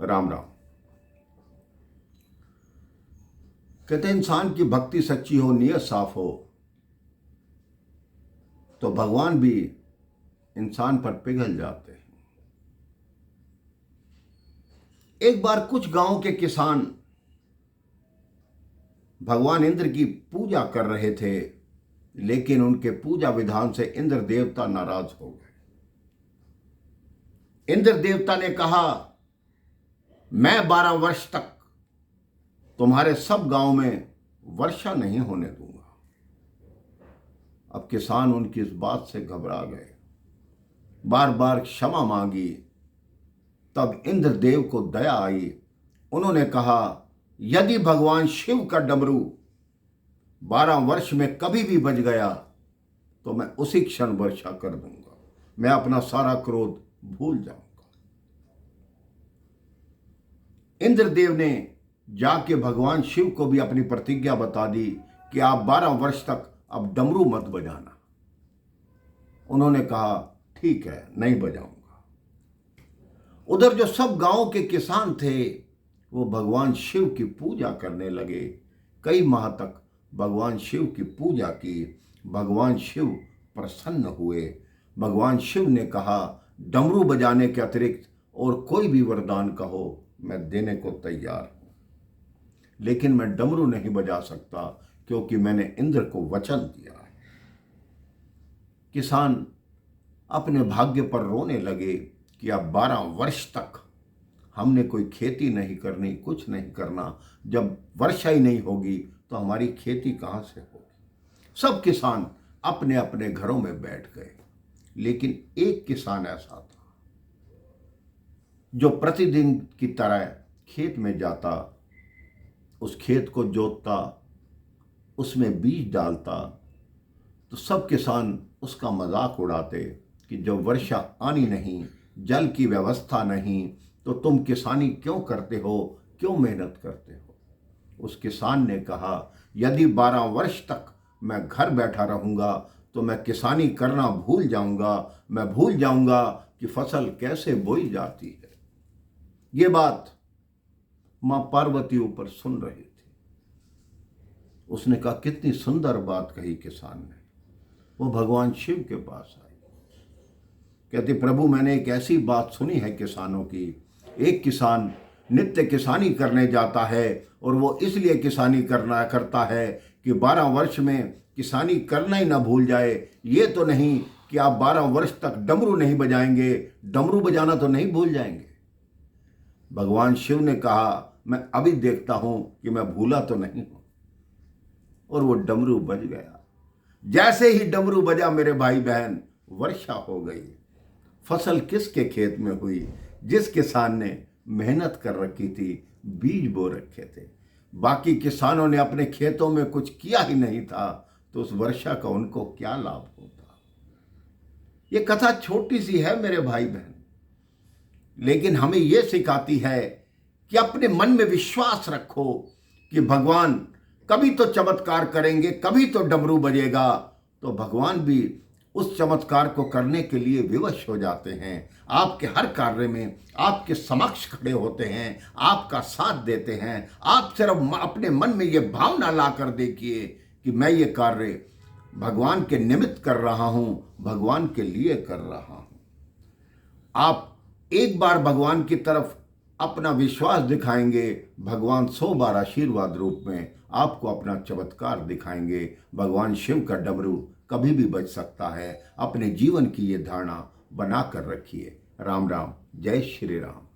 राम राम। कहते हैं इंसान की भक्ति सच्ची हो, नीयत साफ हो तो भगवान भी इंसान पर पिघल जाते हैं। एक बार कुछ गांव के किसान भगवान इंद्र की पूजा कर रहे थे, लेकिन उनके पूजा विधान से इंद्र देवता नाराज हो गए। इंद्र देवता ने कहा, मैं 12 वर्ष तक तुम्हारे सब गांव में वर्षा नहीं होने दूंगा। अब किसान उनकी इस बात से घबरा गए, बार बार क्षमा मांगी। तब इंद्रदेव को दया आई। उन्होंने कहा, यदि भगवान शिव का डमरू 12 वर्ष में कभी भी बज गया तो मैं उसी क्षण वर्षा कर दूंगा, मैं अपना सारा क्रोध भूल जाऊंगा। इंद्रदेव ने जाके भगवान शिव को भी अपनी प्रतिज्ञा बता दी कि आप 12 वर्ष तक अब डमरू मत बजाना। उन्होंने कहा, ठीक है, नहीं बजाऊंगा। उधर जो सब गांव के किसान थे वो भगवान शिव की पूजा करने लगे। कई माह तक भगवान शिव की पूजा की। भगवान शिव प्रसन्न हुए। भगवान शिव ने कहा, डमरू बजाने के अतिरिक्त और कोई भी वरदान कहो, मैं देने को तैयार हूं, लेकिन मैं डमरू नहीं बजा सकता क्योंकि मैंने इंद्र को वचन दिया है। किसान अपने भाग्य पर रोने लगे कि अब 12 वर्ष तक हमने कोई खेती नहीं करनी, कुछ नहीं करना। जब वर्षा ही नहीं होगी तो हमारी खेती कहां से होगी। सब किसान अपने अपने घरों में बैठ गए, लेकिन एक किसान ऐसा था जो प्रतिदिन की तरह खेत में जाता, उस खेत को जोतता, उसमें बीज डालता। तो सब किसान उसका मजाक उड़ाते कि जब वर्षा आनी नहीं, जल की व्यवस्था नहीं, तो तुम किसानी क्यों करते हो, क्यों मेहनत करते हो। उस किसान ने कहा, यदि 12 वर्ष तक मैं घर बैठा रहूंगा तो मैं किसानी करना भूल जाऊंगा। मैं भूल जाऊंगा कि फसल कैसे बोई जाती है। ये बात मां पार्वती ऊपर सुन रही थी। उसने कहा, कितनी सुंदर बात कही किसान ने। वो भगवान शिव के पास आई। कहती, प्रभु, मैंने एक ऐसी बात सुनी है किसानों की। एक किसान नित्य किसानी करने जाता है और वो इसलिए किसानी करता है कि 12 वर्ष में किसानी करना ही ना भूल जाए। ये तो नहीं कि आप 12 वर्ष तक डमरू नहीं बजाएंगे, डमरू बजाना तो नहीं भूल जाएंगे। भगवान शिव ने कहा, मैं अभी देखता हूं कि मैं भूला तो नहीं हूं। और वो डमरू बज गया। जैसे ही डमरू बजा मेरे भाई बहन, वर्षा हो गई। फसल किसके खेत में हुई? जिस किसान ने मेहनत कर रखी थी, बीज बो रखे थे। बाकी किसानों ने अपने खेतों में कुछ किया ही नहीं था, तो उस वर्षा का उनको क्या लाभ होता। ये कथा छोटी सी है मेरे भाई बहन, लेकिन हमें यह सिखाती है कि अपने मन में विश्वास रखो कि भगवान कभी तो चमत्कार करेंगे, कभी तो डमरू बजेगा। तो भगवान भी उस चमत्कार को करने के लिए विवश हो जाते हैं। आपके हर कार्य में आपके समक्ष खड़े होते हैं, आपका साथ देते हैं। आप सिर्फ अपने मन में ये भावना ला कर देखिए कि मैं ये कार्य भगवान के निमित्त कर रहा हूं, भगवान के लिए कर रहा हूं। आप एक बार भगवान की तरफ अपना विश्वास दिखाएंगे, भगवान 100 बार आशीर्वाद रूप में आपको अपना चमत्कार दिखाएंगे। भगवान शिव का डमरू कभी भी बज सकता है। अपने जीवन की ये धारणा बना कर रखिए। राम राम, जय श्री राम।